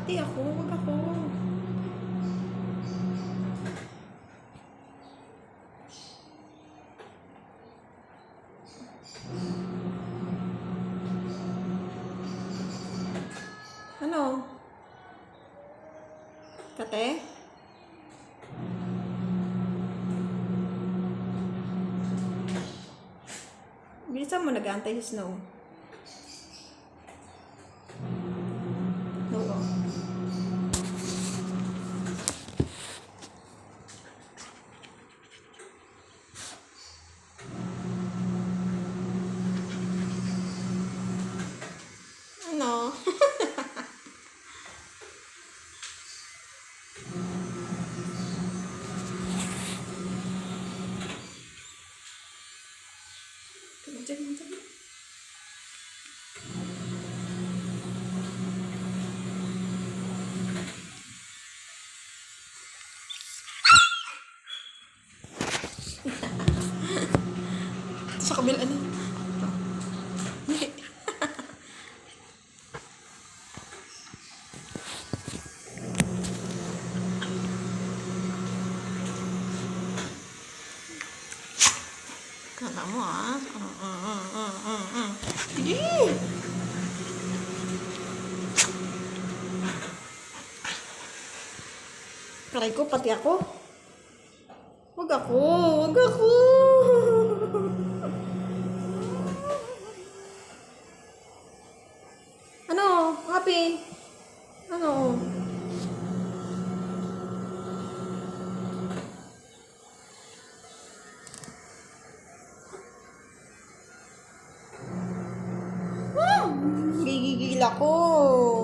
pati ako. Huwag ako. Ano? Kate? Bilisan mo, nag-aantay si Snow. No. Ano? Diyan. Sa kabila na. Kala mo Sige. Karay ko, pati ako. Huwag ako. Huwag ako. Ano? Happy? Ano? Gigigil ako.